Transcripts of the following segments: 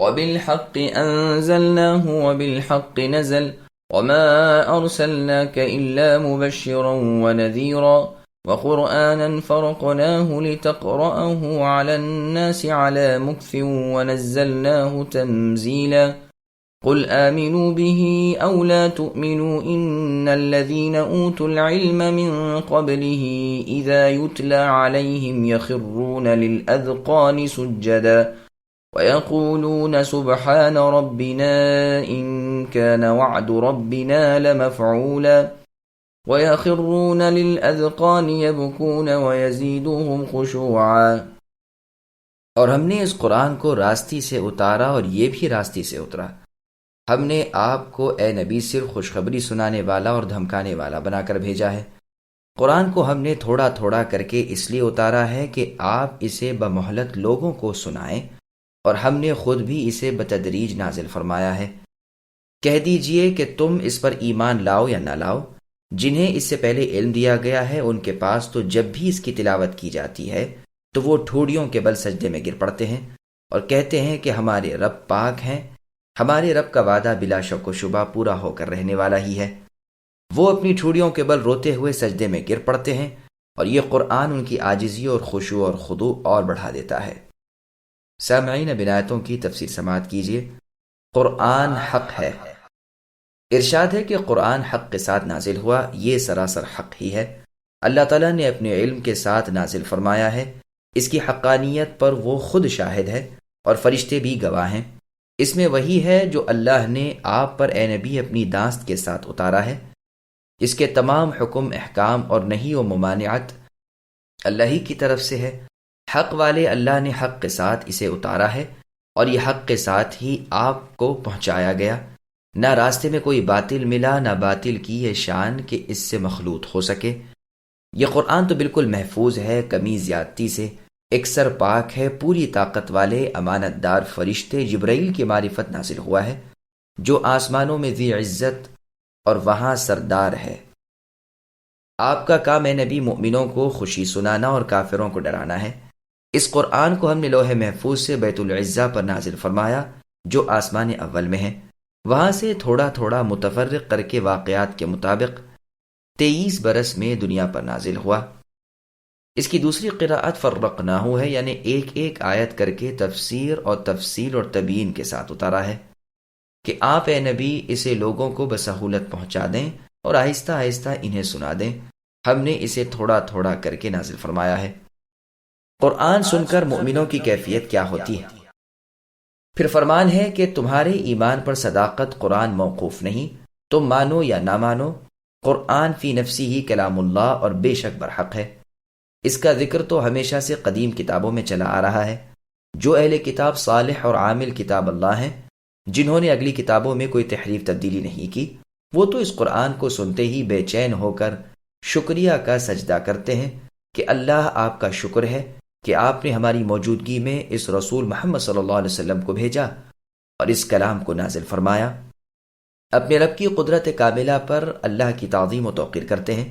وبالحق أنزلناه وبالحق نزل وما أرسلناك إلا مبشرا ونذيرا وقرآنا فرقناه لتقرأه على الناس على مكث ونزلناه تنزيلا قل آمنوا به أو لا تؤمنوا إن الذين أوتوا العلم من قبله إذا يتلى عليهم يخرون للأذقان سجدا ويقولون سبحان ربنا إن كان وعد ربنا لمفعولا ويخرون للأذقان يبكون ويزيدهم خشوعا۔ اور ہم نے اس قرآن کو راستی سے اتارا اور یہ بھی راستی سے اترا۔ ہم نے آپ کو اے نبی صرف خوشخبری سنانے والا اور دھمکانے والا بنا کر بھیجا ہے۔ قرآن کو ہم نے تھوڑا تھوڑا کر کے اس لیے اتارا ہے کہ آپ اسے بمہلت لوگوں کو سنائیں، اور ہم نے خود بھی اسے بتدریج نازل فرمایا ہے۔ کہہ دیجئے کہ تم اس پر ایمان لاؤ یا نہ لاؤ، جنہیں اس سے پہلے علم دیا گیا ہے ان کے پاس تو جب بھی اس کی تلاوت کی جاتی ہے تو وہ ٹھوڑیوں کے بل سجدے میں گر پڑتے ہیں اور کہتے ہیں کہ ہمارے رب پاک ہیں، ہمارے رب کا وعدہ بلا شک و شبہ پورا ہو کر رہنے والا ہی ہے۔ وہ اپنی ٹھوڑیوں کے بل روتے ہوئے سجدے میں گر پڑتے ہیں، اور یہ قرآن ان کی عاجزی اور خشوع اور خضوع اور بڑھا دیتا ہے۔ سامعین، اب آیتوں کی تفسیر سماعت کیجیے۔ قرآن حق ہے۔ ارشاد ہے کہ قرآن حق کے ساتھ نازل ہوا، یہ سراسر حق ہی ہے۔ اللہ تعالیٰ نے اپنے علم کے ساتھ نازل فرمایا ہے، اس کی حقانیت پر وہ خود شاہد ہے اور فرشتے بھی گواہ ہیں۔ اس میں وہی ہے جو اللہ نے آپ پر اے نبی اپنی داست کے ساتھ اتارا ہے۔ اس کے تمام حکم، احکام اور نہی و ممانعت اللہ ہی کی طرف سے ہے۔ حق والے اللہ نے حق کے ساتھ اسے اتارا ہے، اور یہ حق کے ساتھ ہی آپ کو پہنچایا گیا۔ نہ راستے میں کوئی باطل ملا، نہ باطل کی یہ شان کہ اس سے مخلوط ہو سکے۔ یہ قرآن تو بالکل محفوظ ہے، کمی زیادتی سے اکثر پاک ہے۔ پوری طاقت والے امانت دار فرشتے جبرائیل کی معرفت نازل ہوا ہے، جو آسمانوں میں ذی عزت اور وہاں سردار ہے۔ آپ کا کام اے نبی مومنوں کو خوشی سنانا اور کافروں کو ڈرانا ہے۔ اس قرآن کو ہم نے لوح محفوظ سے بیت العزہ پر نازل فرمایا، جو آسمان اول میں ہے۔ وہاں سے تھوڑا تھوڑا متفرق کر کے واقعات کے مطابق 23 برس میں دنیا پر نازل ہوا۔ اس کی دوسری قراءت فرقناہ ہے، یعنی ایک ایک آیت کر کے تفسیر اور تفصیل اور تبیین کے ساتھ اتارا ہے کہ آپ اے نبی اسے لوگوں کو بسہولت پہنچا دیں اور آہستہ آہستہ انہیں سنا دیں۔ ہم نے اسے تھوڑا تھوڑا کر کے نازل فرمایا ہے۔ قرآن سن کر مومنوں کی کیفیت کیا ہوتی ہے؟ پھر فرمان ہے کہ تمہارے ایمان پر صداقت قرآن موقوف نہیں، تم مانو یا نہ مانو، قرآن فی نفسی ہی کلام اللہ اور بے شک برحق ہے۔ اس کا ذکر تو ہمیشہ سے قدیم کتابوں میں چلا آ رہا ہے۔ جو اہل کتاب صالح اور عامل کتاب اللہ ہیں، جنہوں نے اگلی کتابوں میں کوئی تحریف تبدیلی نہیں کی، وہ تو اس قرآن کو سنتے ہی بے چین ہو کر شکریہ کا سجدہ کرتے ہیں کہ اللہ آپ کا شکر ہے کہ آپ نے ہماری موجودگی میں اس رسول محمد صلی اللہ علیہ وسلم کو بھیجا اور اس کلام کو نازل فرمایا۔ اپنے رب کی قدرت کاملہ پر اللہ کی تعظیم و توقیر کرتے ہیں،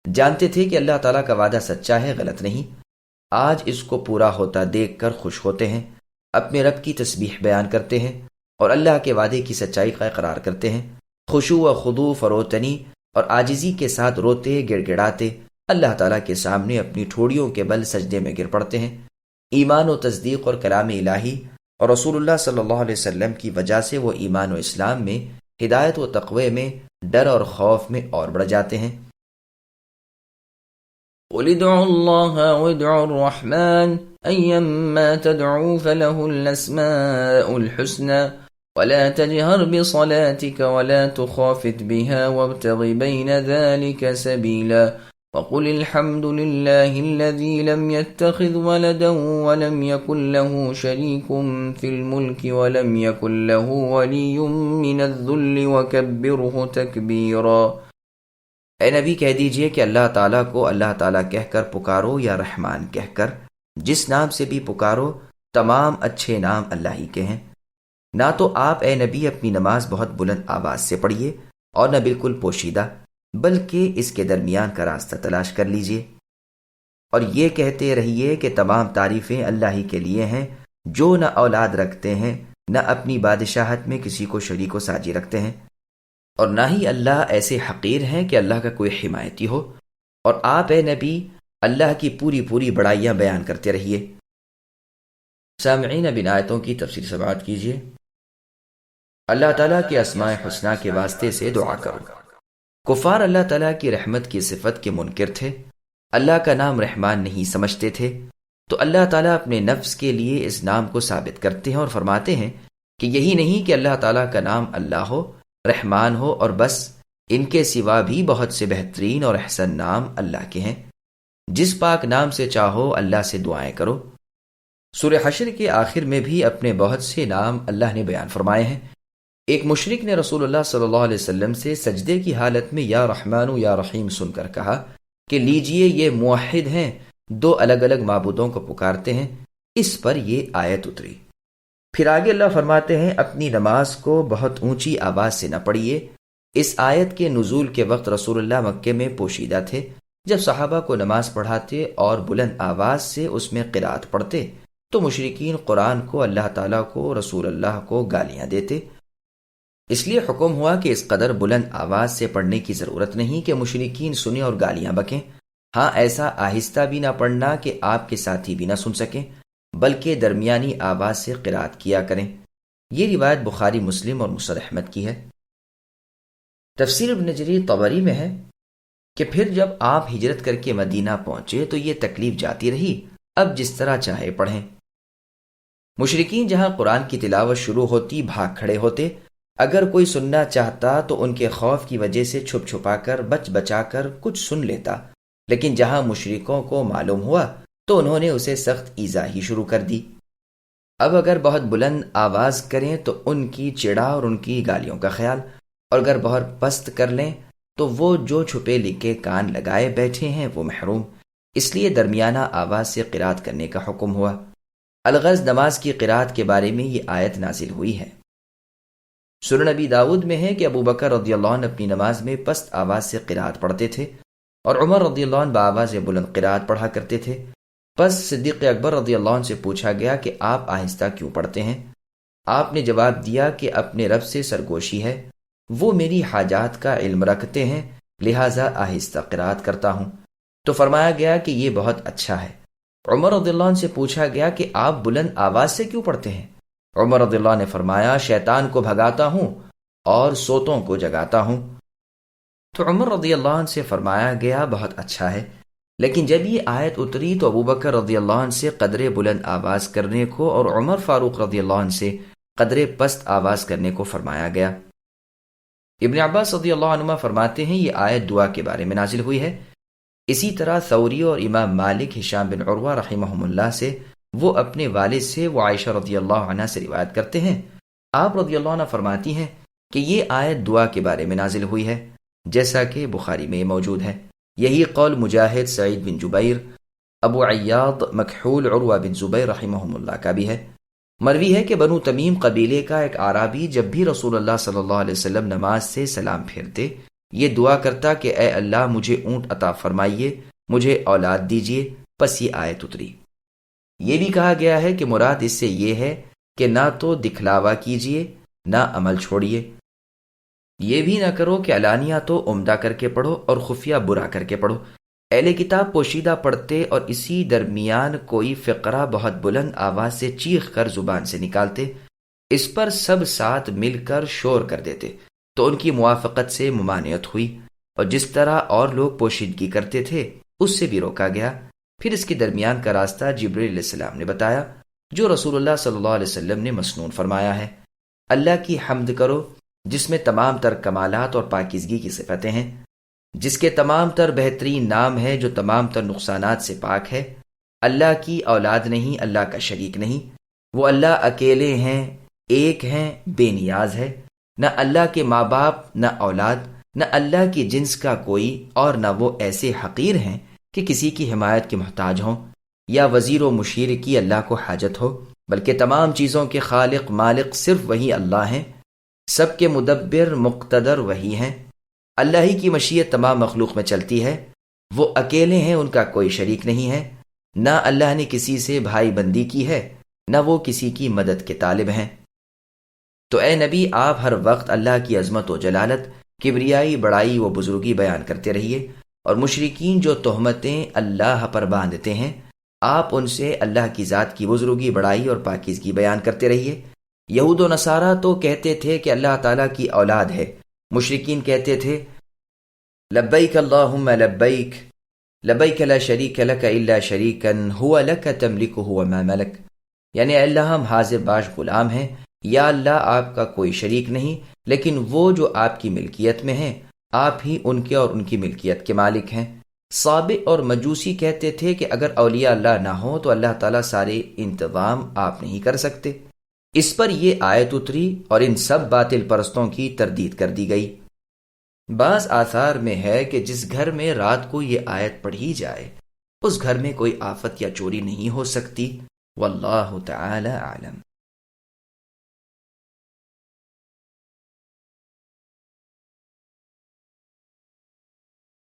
جانتے تھے کہ اللہ تعالیٰ کا وعدہ سچا ہے، غلط نہیں۔ آج اس کو پورا ہوتا دیکھ کر خوش ہوتے ہیں، اپنے رب کی تسبیح بیان کرتے ہیں اور اللہ کے وعدے کی سچائی کا اقرار کرتے ہیں۔ خشوع و خضوع، فروتنی اور عاجزی کے ساتھ روتے گڑ گڑاتے اللہ تعالیٰ کے سامنے اپنی ٹھوڑیوں کے بل سجدے میں گر پڑتے ہیں۔ ایمان و تصدیق اور کلام الہی اور رسول اللہ صلی اللہ علیہ وسلم کی وجہ سے وہ ایمان و اسلام میں، ہدایت و تقوی میں، ڈر اور خوف میں اور بڑھ جاتے ہیں۔ قل ادعوا الله وادعوا الرحمن أيما تدعوا فله الأسماء الحسنى ولا تجهر بصلاتك ولا تخافت بها وابتغ بين ذلك سبيلا وقل الحمد لله الذي لم يتخذ ولدا ولم يكن له شريك في الملك ولم يكن له ولي من الذل وكبره تكبيرا۔ اے نبی کہہ دیجئے کہ اللہ تعالیٰ کو اللہ تعالیٰ کہہ کر پکارو یا رحمان کہہ کر، جس نام سے بھی پکارو تمام اچھے نام اللہ ہی کے ہیں۔ نہ تو آپ اے نبی اپنی نماز بہت بلند آواز سے پڑھیے اور نہ بالکل پوشیدہ، بلکہ اس کے درمیان کا راستہ تلاش کر لیجئے، اور یہ کہتے رہیے کہ تمام تعریفیں اللہ ہی کے لیے ہیں، جو نہ اولاد رکھتے ہیں نہ اپنی بادشاہت میں کسی کو شریک و ساجی رکھتے ہیں، اور نہ ہی اللہ ایسے حقیر ہیں کہ اللہ کا کوئی حمایتی ہو، اور آپ اے نبی اللہ کی پوری پوری بڑائیاں بیان کرتے رہیے۔ سامعین، اب ان آیتوں کی تفصیل سماعت کیجیے۔ اللہ تعالیٰ کے اسماء حسنیٰ کے واسطے سے دعا کرو۔ کفار اللہ تعالیٰ کی رحمت کی صفت کے منکر تھے، اللہ کا نام رحمان نہیں سمجھتے تھے، تو اللہ تعالیٰ اپنے نفس کے لیے اس نام کو ثابت کرتے ہیں اور فرماتے ہیں کہ یہی نہیں کہ اللہ تعالیٰ کا نام اللہ ہو، رحمان ہو، اور بس، ان کے سوا بھی بہت سے بہترین اور احسن نام اللہ کے ہیں۔ جس پاک نام سے چاہو اللہ سے دعائیں کرو۔ سورہ حشر کے آخر میں بھی اپنے بہت سے نام اللہ نے بیان فرمائے ہیں۔ ایک مشرک نے رسول اللہ صلی اللہ علیہ وسلم سے سجدے کی حالت میں یا رحمان یا رحیم سن کر کہا کہ لیجئے یہ موحد ہیں، دو الگ الگ معبودوں کو پکارتے ہیں۔ اس پر یہ آیت اتری۔ پھر آگے اللہ فرماتے ہیں اپنی نماز کو بہت اونچی آواز سے نہ پڑھیے۔ اس آیت کے نزول کے وقت رسول اللہ مکے میں پوشیدہ تھے۔ جب صحابہ کو نماز پڑھاتے اور بلند آواز سے اس میں قرات پڑھتے تو مشرکین قرآن کو، اللہ تعالیٰ کو، رسول اللہ کو گالیاں دیتے۔ اس لیے حکم ہوا کہ اس قدر بلند آواز سے پڑھنے کی ضرورت نہیں کہ مشرکین سنیں اور گالیاں بکیں۔ ہاں، ایسا آہستہ بھی نہ پڑھنا کہ آپ کے ساتھی بھی نہ سن سکیں، بلکہ درمیانی آواز سے قرات کیا کریں۔ یہ روایت بخاری، مسلم اور مسند احمد کی ہے۔ تفسیر ابن جریر طبری میں ہے کہ پھر جب آپ ہجرت کر کے مدینہ پہنچے تو یہ تکلیف جاتی رہی، اب جس طرح چاہے پڑھیں۔ مشرکین جہاں قرآن کی تلاوت شروع ہوتی بھاگ کھڑے ہوتے، اگر کوئی سننا چاہتا تو ان کے خوف کی وجہ سے چھپ چھپا کر، بچ بچا کر کچھ سن لیتا، لیکن جہاں مشرکوں کو معلوم ہوا تو انہوں نے اسے سخت ایذا ہی شروع کر دی۔ اب اگر بہت بلند آواز کریں تو ان کی چڑا اور ان کی گالیوں کا خیال، اور اگر بہت پست کر لیں تو وہ جو چھپے لکھے کان لگائے بیٹھے ہیں وہ محروم۔ اس لیے درمیانہ آواز سے قرات کرنے کا حکم ہوا۔ الغرض نماز کی قرات کے بارے میں یہ آیت نازل ہوئی ہے۔ سنن نبی داؤد میں ہے کہ ابو بکر رضی اللہ عنہ اپنی نماز میں پست آواز سے قرات پڑھتے تھے، اور عمر رضی اللہ عنہ بآواز بلند قرات پڑھا کرتے تھے۔ پس صدیق اکبر رضی اللہ عنہ سے پوچھا گیا کہ آپ آہستہ کیوں پڑھتے ہیں؟ آپ نے جواب دیا کہ اپنے رب سے سرگوشی ہے، وہ میری حاجات کا علم رکھتے ہیں، لہٰذا آہستہ قرات کرتا ہوں۔ تو فرمایا گیا کہ یہ بہت اچھا ہے۔ عمر رضی اللہ عنہ سے پوچھا گیا کہ آپ بلند آواز سے کیوں پڑھتے ہیں؟ عمر رضی اللہ عنہ نے فرمایا شیطان کو بھگاتا ہوں اور سوتوں کو جگاتا ہوں۔ تو عمر رضی اللہ عنہ سے فرمایا گیا بہت اچھا ہے، لیکن جب یہ آیت اتری تو ابو بکر رضی اللہ عنہ سے قدر بلند آواز کرنے کو اور عمر فاروق رضی اللہ عنہ سے قدر پست آواز کرنے کو فرمایا گیا۔ ابن عباس رضی اللہ عنہما فرماتے ہیں یہ آیت دعا کے بارے میں نازل ہوئی ہے۔ اسی طرح ثوری اور امام مالک، ہشام بن عروہ رحمہم اللہ سے، وہ اپنے والد سے، وہ عائشہ رضی اللہ عنہ سے روایت کرتے ہیں، آپ رضی اللہ عنہ فرماتی ہیں کہ یہ آیت دعا کے بارے میں نازل ہوئی ہے، جیسا کہ بخاری میں موجود ہے۔ یہی قول مجاہد، سعید بن جبیر، ابو عیاض، مکحول، عروہ بن زبیر رحمہم اللہ کا بھی ہے۔ مروی ہے کہ بنو تمیم قبیلے کا ایک اعرابی جب بھی رسول اللہ صلی اللہ علیہ وسلم نماز سے سلام پھیرتے یہ دعا کرتا کہ اے اللہ مجھے اونٹ عطا فرمائیے، مجھے اولاد دیجیے، پس یہ آیت اتری۔ یہ بھی کہا گیا ہے کہ مراد اس سے یہ ہے کہ نہ تو دکھلاوا کیجیے نہ عمل چھوڑیے۔ یہ بھی نہ کرو کہ علانیہ تو عمدہ کر کے پڑھو اور خفیہ برا کر کے پڑھو۔ اہل کتاب پوشیدہ پڑھتے اور اسی درمیان کوئی فقرہ بہت بلند آواز سے چیخ کر زبان سے نکالتے، اس پر سب ساتھ مل کر شور کر دیتے تو ان کی موافقت سے ممانعت ہوئی، اور جس طرح اور لوگ پوشیدگی کرتے تھے اس سے بھی روکا گیا۔ پھر اس کے درمیان کا راستہ جبریل علیہ السلام نے بتایا جو رسول اللہ صلی اللہ علیہ وسلم نے مسنون فرمایا ہے۔ اللہ کی حمد کرو جس میں تمام تر کمالات اور پاکیزگی کی صفتیں ہیں، جس کے تمام تر بہترین نام ہے، جو تمام تر نقصانات سے پاک ہے۔ اللہ کی اولاد نہیں، اللہ کا شریک نہیں، وہ اللہ اکیلے ہیں، ایک ہیں، بے نیاز ہے، نہ اللہ کے ماں باپ، نہ اولاد، نہ اللہ کی جنس کا کوئی، اور نہ وہ ایسے حقیر ہیں کہ کسی کی حمایت کے محتاج ہوں یا وزیر و مشیر کی اللہ کو حاجت ہو، بلکہ تمام چیزوں کے خالق مالک صرف وہی اللہ ہیں، سب کے مدبر مقتدر وہی ہیں۔ اللہ ہی کی مشیت تمام مخلوق میں چلتی ہے، وہ اکیلے ہیں، ان کا کوئی شریک نہیں ہے، نہ اللہ نے کسی سے بھائی بندی کی ہے، نہ وہ کسی کی مدد کے طالب ہیں۔ تو اے نبی آپ ہر وقت اللہ کی عظمت و جلالت، کبریائی، بڑائی و بزرگی بیان کرتے رہیے، اور مشرکین جو تہمتیں اللہ پر باندھتے ہیں آپ ان سے اللہ کی ذات کی بزرگی، بڑائی اور پاکیزگی بیان کرتے رہیے۔ یہود و نصارہ تو کہتے تھے کہ اللہ تعالیٰ کی اولاد ہے، مشرکین کہتے تھے لبیک اللہم لبیک لبیک لا شریک لک الا شریکا هو لک تملکہ وما ملک، یعنی اے اللہ ہم حاضر باش غلام ہیں، یا اللہ آپ کا کوئی شریک نہیں، لیکن وہ جو آپ کی ملکیت میں ہیں آپ ہی ان کے اور ان کی ملکیت کے مالک ہیں۔ صابئ اور مجوسی کہتے تھے کہ اگر اولیاء اللہ نہ ہوں تو اللہ تعالیٰ سارے انتظام آپ نہیں کر سکتے۔ اس پر یہ آیت اتری اور ان سب باطل پرستوں کی تردید کر دی گئی۔ بعض آثار میں ہے کہ جس گھر میں رات کو یہ آیت پڑھی جائے اس گھر میں کوئی آفت یا چوری نہیں ہو سکتی۔ واللہ تعالی اعلم۔